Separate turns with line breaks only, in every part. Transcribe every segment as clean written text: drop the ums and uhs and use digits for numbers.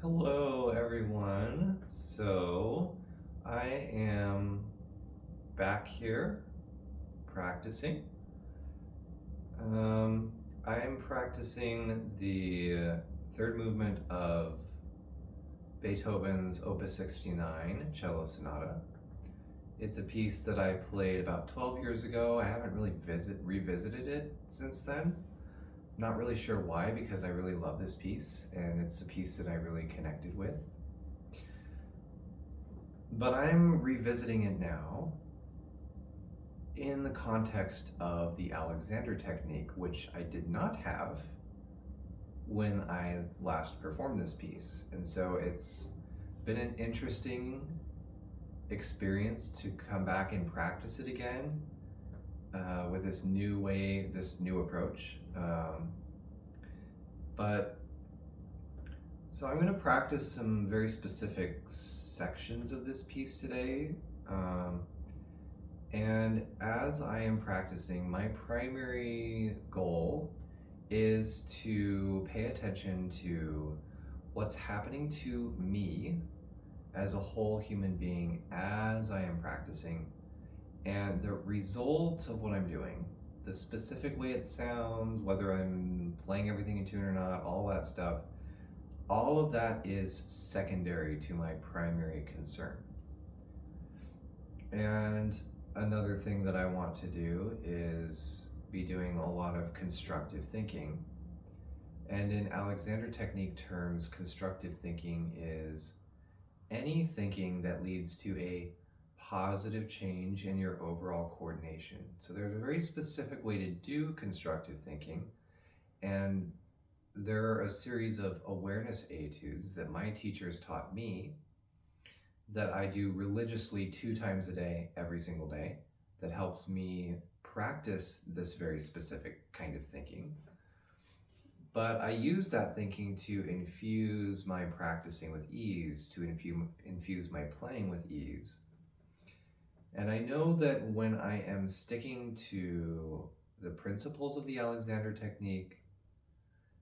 Hello, everyone. I am back here practicing. Um, I am practicing the third movement of Beethoven's Opus 69 Cello Sonata. It's a piece that I played about 12 years ago. I haven't really revisited it since then. Not really sure why, because I really love this piece, and it's a piece that I really connected with. But I'm revisiting it now in the context of the Alexander technique, which I did not have when I last performed this piece. And so it's been an interesting experience to come back and practice it again with this new approach. So I'm going to practice some very specific sections of this piece today. And as I am practicing, my primary goal is to pay attention to what's happening to me as a whole human being as I am practicing, and the result of what I'm doing, the specific way it sounds, whether I'm playing everything in tune or not, all that stuff, all of that is secondary to my primary concern. And another thing that I want to do is be doing a lot of constructive thinking. And in Alexander technique terms, constructive thinking is any thinking that leads to a positive change in your overall coordination. So there's a very specific way to do constructive thinking, and there are a series of awareness etudes that my teachers taught me that I do religiously 2 times a day, every single day, that helps me practice this very specific kind of thinking. But I use that thinking to infuse my practicing with ease, to infuse my playing with ease. And I know that when I am sticking to the principles of the Alexander technique,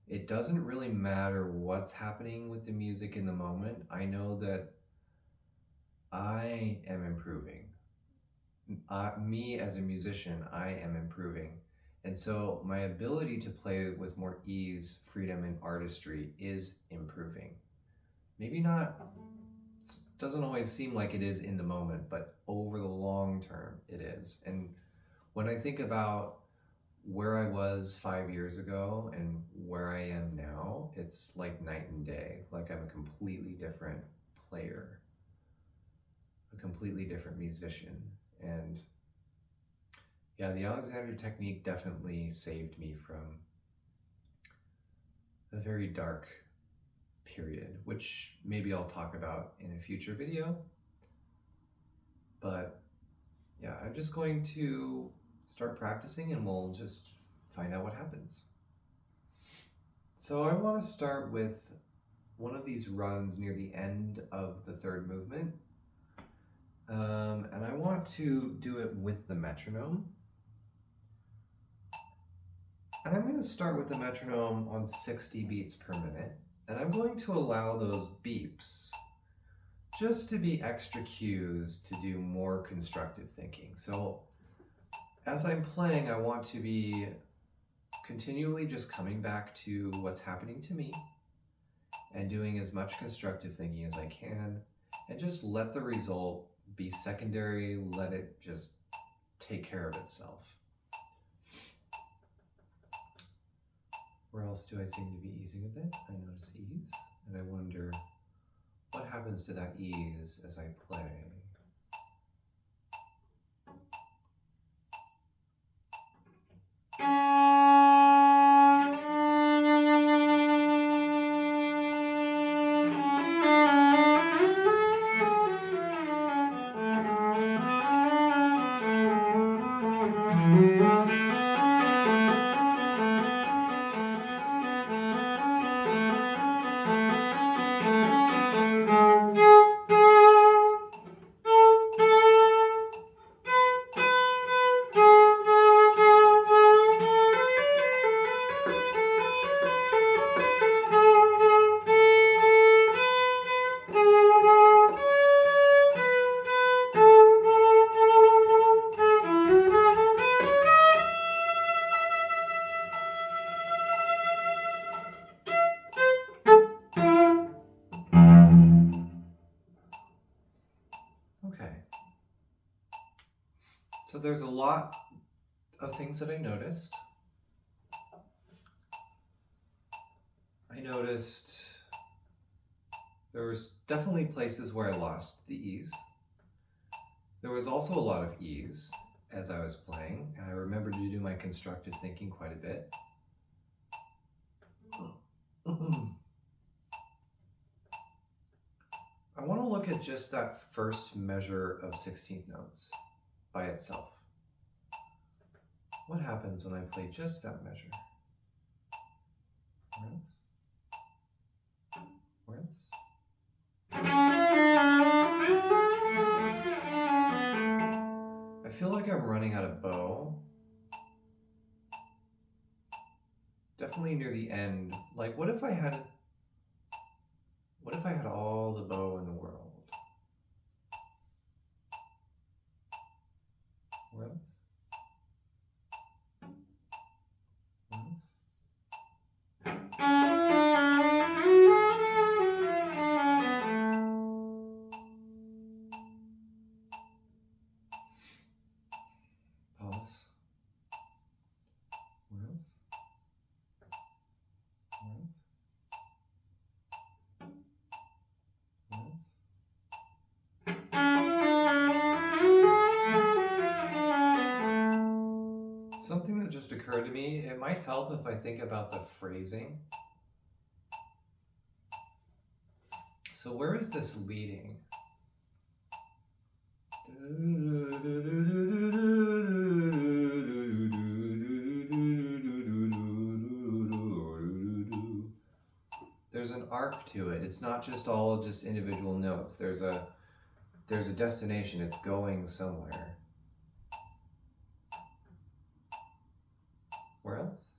it doesn't really matter what's happening with the music in the moment. I know that I am improving. Me as a musician, I am improving. And so my ability to play with more ease, freedom, and artistry is improving. Maybe not, doesn't always seem like it is in the moment, but over the long term, it is. And when I think about where I was 5 years ago and where I am now, it's like night and day. Like I'm a completely different player, a completely different musician. And yeah, the Alexander technique definitely saved me from a very dark period, which maybe I'll talk about in a future video. But yeah, I'm just going to start practicing and we'll just find out what happens. So I want to start with one of these runs near the end of the third movement. And I want to do it with the metronome. And I'm going to start with the metronome on 60 beats per minute. And I'm going to allow those beeps just to be extra cues to do more constructive thinking. So as I'm playing, I want to be continually just coming back to what's happening to me and doing as much constructive thinking as I can, and just let the result be secondary, let it just take care of itself. Where else do I seem to be easing a bit? I notice ease, and I wonder what happens to that ease as I play. there's a lot of things that I noticed. I noticed there was definitely places where I lost the ease. There was also a lot of ease as I was playing, and I remembered to do my constructive thinking quite a bit. I want to look at just that first measure of 16th notes by itself. What happens when I play just that measure? Whereas? I feel like I'm running out of bow. Definitely near the end. Like, what if I had all the bow in the world? Whereas? Pause. Whereas? Something that just occurred to me, it might help if I think about the phrasing. So where is this leading? There's an arc to it. It's not just all just individual notes. There's a destination. It's going somewhere. Where else?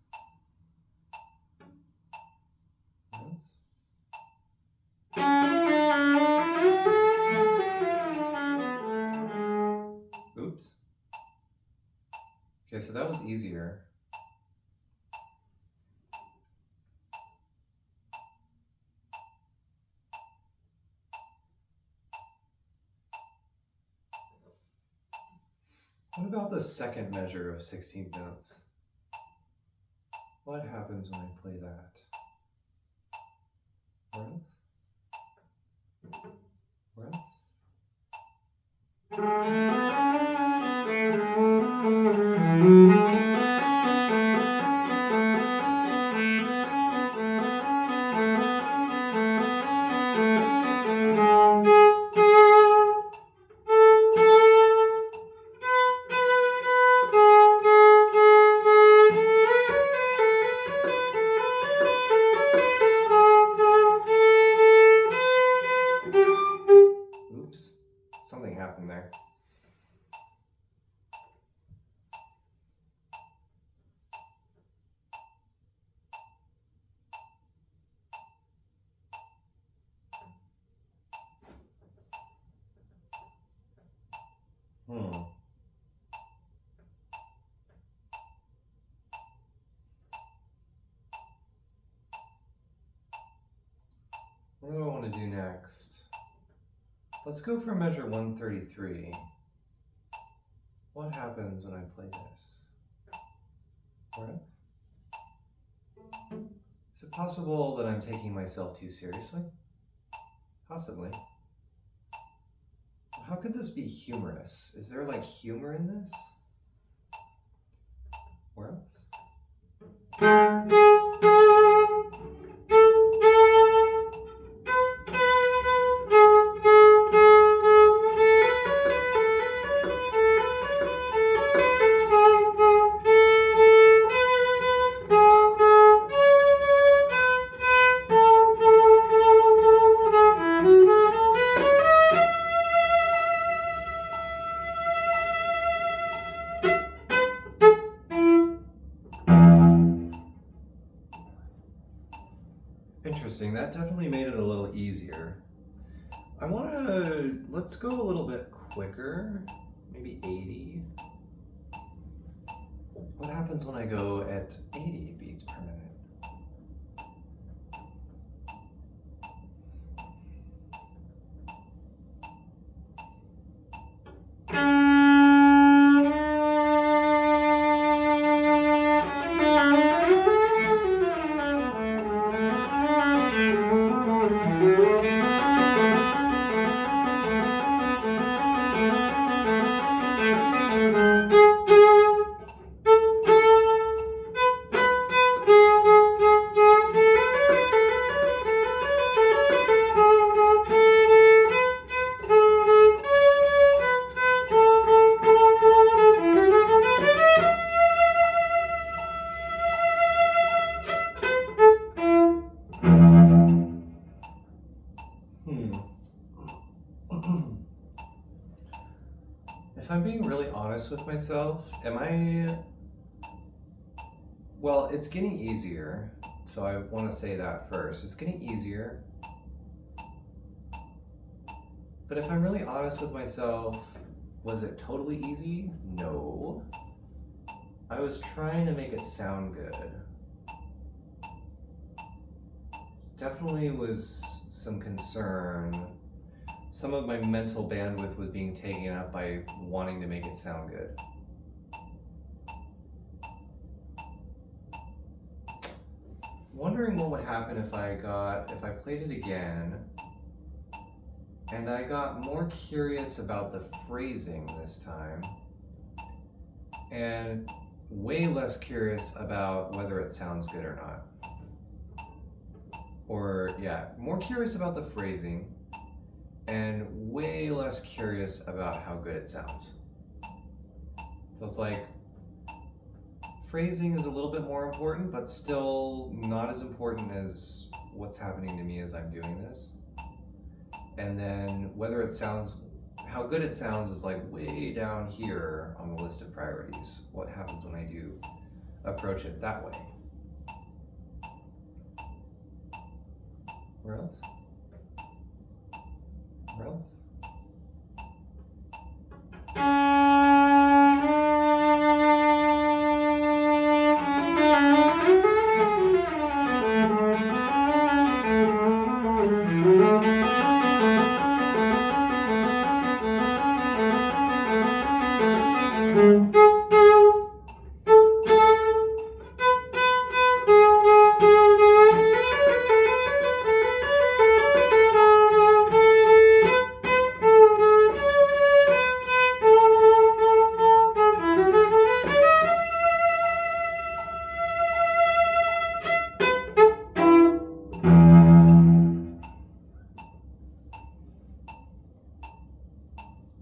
Oops. Okay, so that was easier. What about the second measure of 16 notes? What happens when I play that? Where else? Oops, something happened there. What do I want to do next? Let's go for measure 133. What happens when I play this? Where? Is it possible that I'm taking myself too seriously? Possibly. How could this be humorous? Is there like humor in this? Where else? Interesting, that definitely made it a little easier. Let's go a little bit quicker, maybe 80. What happens when I go at 80 beats per minute? If I'm being really honest with myself, well, it's getting easier, so I want to say that first. It's getting easier. But if I'm really honest with myself, was it totally easy? No. I was trying to make it sound good. Definitely was some concern. Some of my mental bandwidth was being taken up by wanting to make it sound good. Wondering what would happen if I played it again and I got more curious about the phrasing this time and way less curious about whether it sounds good or not. Or, yeah, more curious about the phrasing and way less curious about how good it sounds. So it's like, phrasing is a little bit more important, but still not as important as what's happening to me as I'm doing this. And then whether it sounds, how good it sounds is like way down here on the list of priorities. What happens when I do approach it that way? Where else? Where else?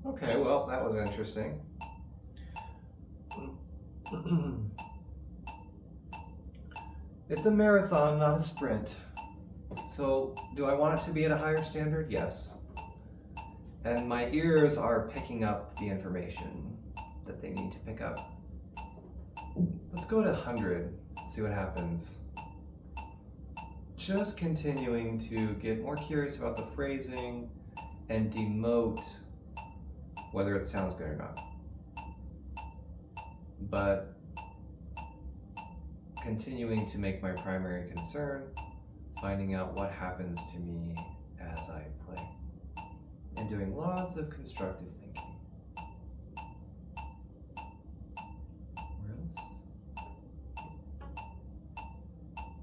Okay, well, that was interesting. It's a marathon, not a sprint. So, do I want it to be at a higher standard? Yes. And my ears are picking up the information that they need to pick up. Let's go to 100, see what happens. Just continuing to get more curious about the phrasing and demote whether it sounds good or not. But continuing to make my primary concern, finding out what happens to me as I play, and doing lots of constructive thinking. Where else?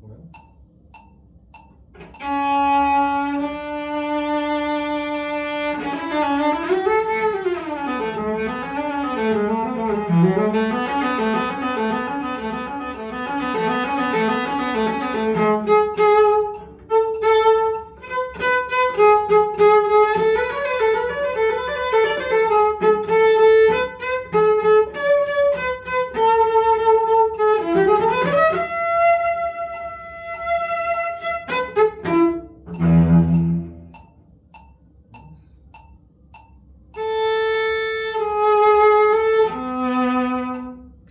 Where else?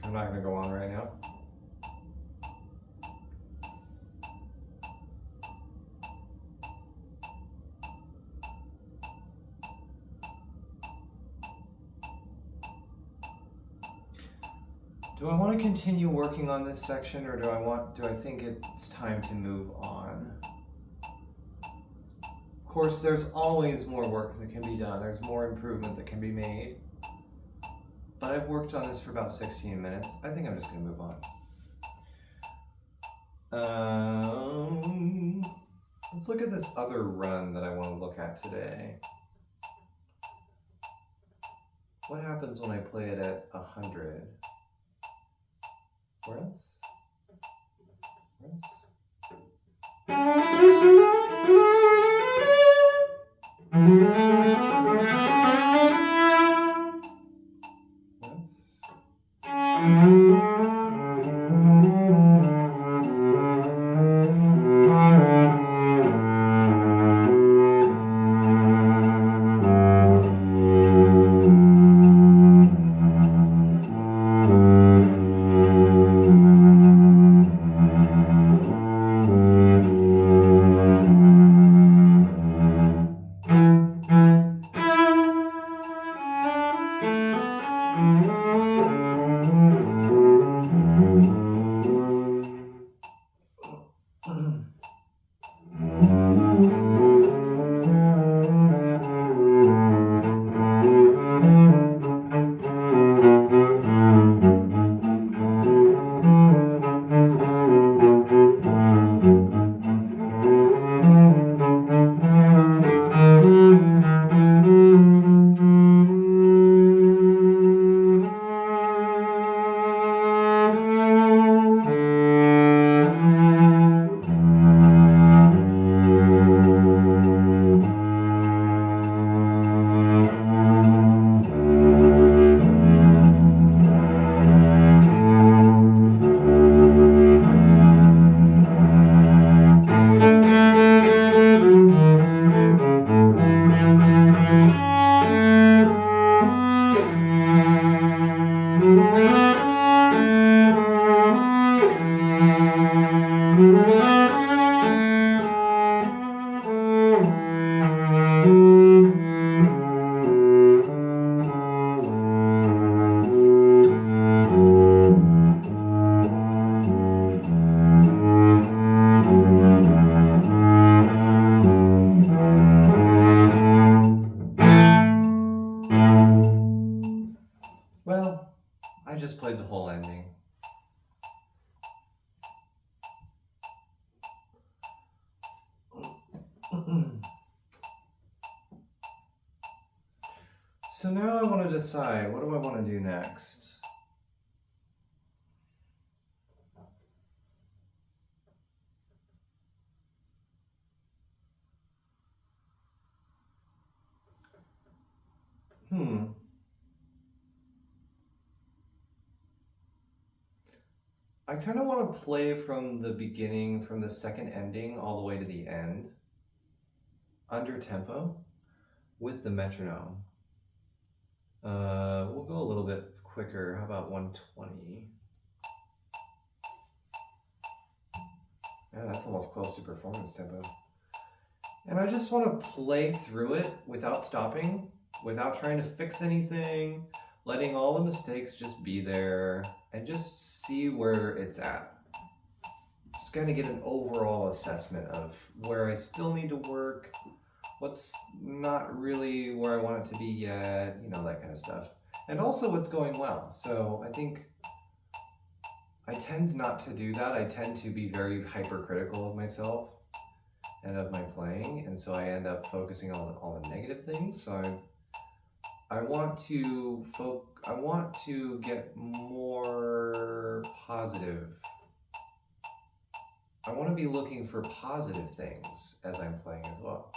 I'm not going to go on right now. Do I want to continue working on this section, or do I think it's time to move on? Of course, there's always more work that can be done. There's more improvement that can be made. But I've worked on this for about 16 minutes. I think I'm just going to move on. Let's look at this other run that I want to look at today. What happens when I play it at 100? Where else? Where else? Well, I just played the whole ending. So now I want to decide, what do I want to do next? I kind of want to play from the beginning, from the second ending all the way to the end, under tempo, with the metronome. We'll go a little bit quicker. How about 120? Yeah, that's almost close to performance tempo. And I just want to play through it without stopping, without trying to fix anything, letting all the mistakes just be there, and just see where it's at. Just kind of get an overall assessment of where I still need to work, what's not really where I want it to be yet, you know, that kind of stuff. And also what's going well. So I think I tend not to do that. I tend to be very hypercritical of myself and of my playing, and so I end up focusing on all the negative things. So I want to get more positive. I want to be looking for positive things as I'm playing as well.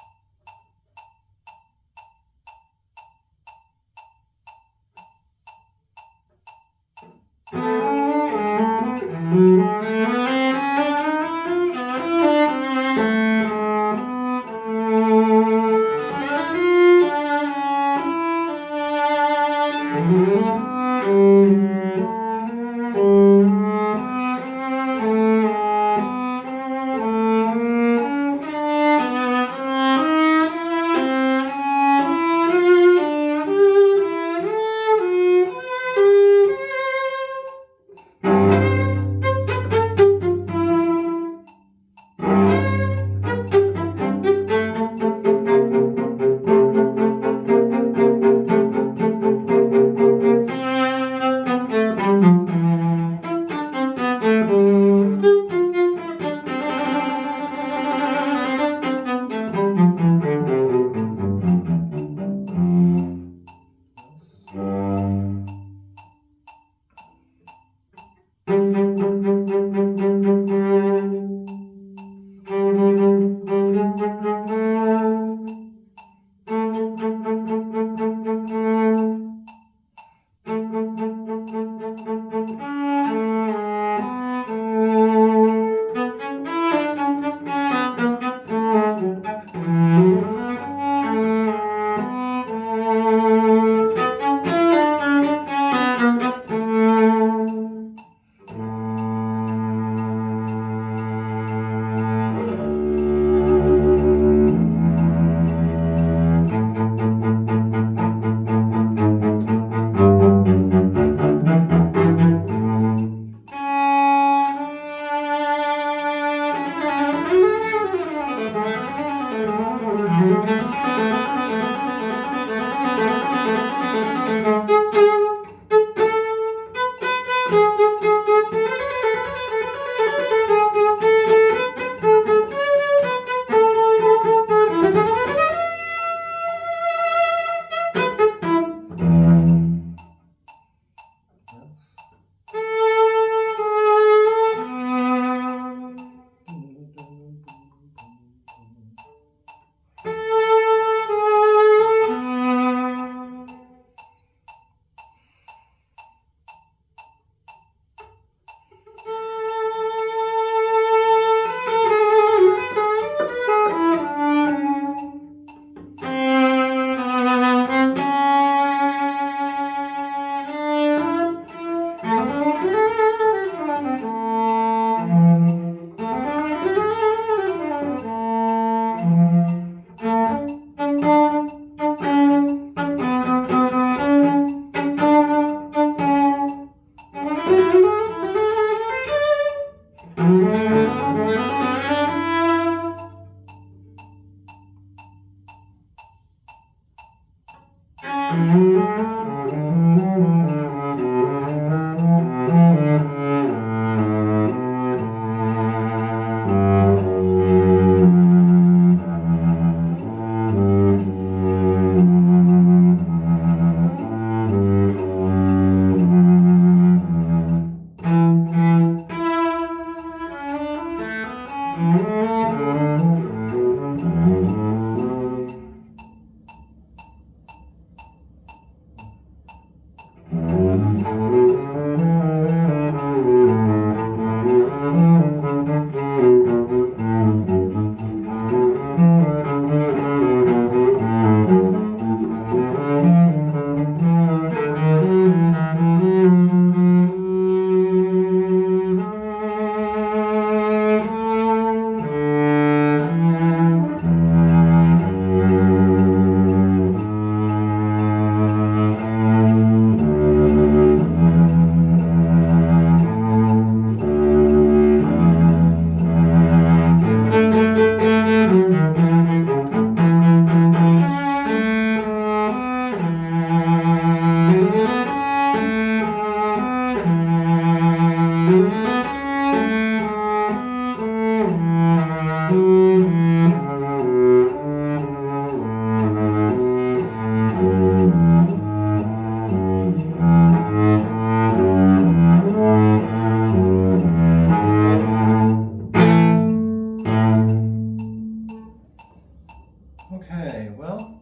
Okay, well,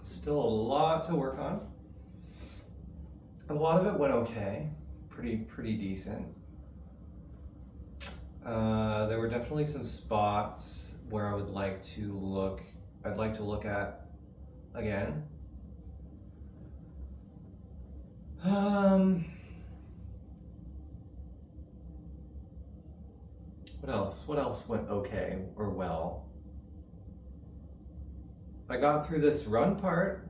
still a lot to work on. A lot of it went okay, pretty decent. There were definitely some spots where I would like to look. I'd like to look at again. What else? What else went okay or well? I got through this run part,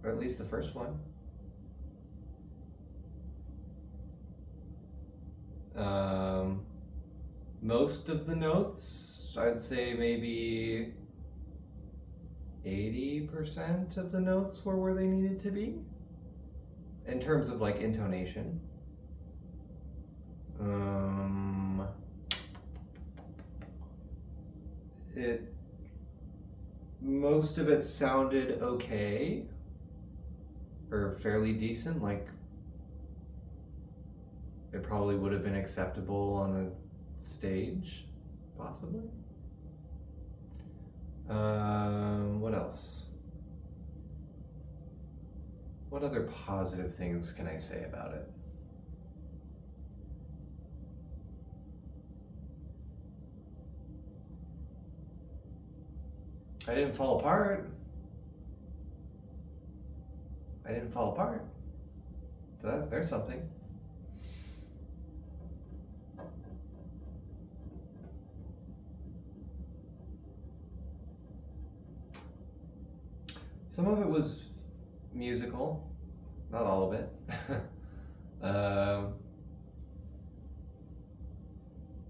or at least the first one. Most of the notes, I'd say maybe 80% of the notes were where they needed to be in terms of like intonation. Most of it sounded okay or fairly decent, like it probably would have been acceptable on a stage, possibly. What else? What other positive things can I say about it? I didn't fall apart. So there's something. Some of it was musical, not all of it.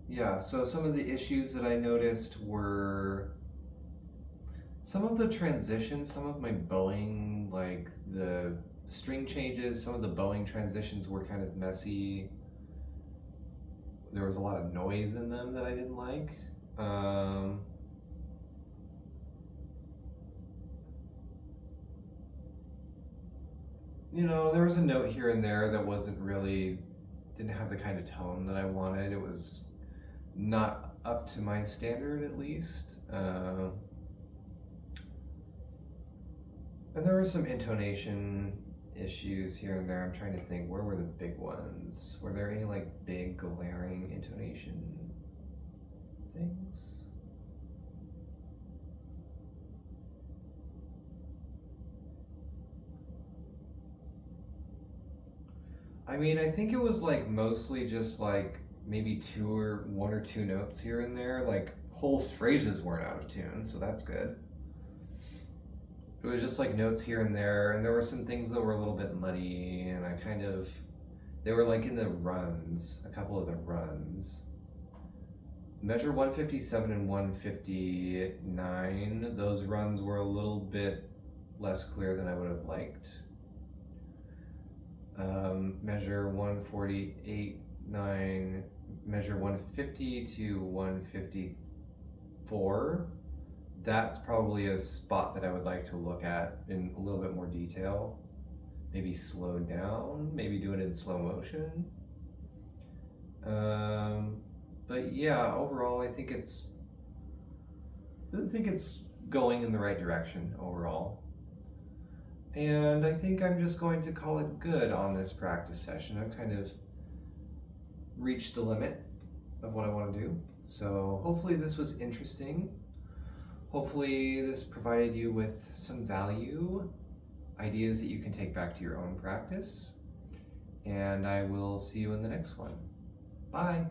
Yeah, so some of the issues that I noticed were some of the transitions, some of my bowing, like the string changes, some of the bowing transitions were kind of messy. There was a lot of noise in them that I didn't like. You know, there was a note here and there that didn't have the kind of tone that I wanted. It was not up to my standard, at least. And there were some intonation issues here and there. I'm trying to think, where were the big ones? Were there any like big glaring intonation things? I mean, I think it was like mostly just like maybe one or two notes here and there. Like whole phrases weren't out of tune, so that's good. It was just like notes here and there were some things that were a little bit muddy, and they were like in the runs, a couple of the runs. Measure 157 and 159, those runs were a little bit less clear than I would have liked. Measure 148.9, measure 150 to 154. That's probably a spot that I would like to look at in a little bit more detail. Maybe slow down, maybe do it in slow motion. But yeah, overall, I think it's going in the right direction overall. And I think I'm just going to call it good on this practice session. I've kind of reached the limit of what I want to do. So hopefully this was interesting. Hopefully this provided you with some value, ideas that you can take back to your own practice. And I will see you in the next one. Bye.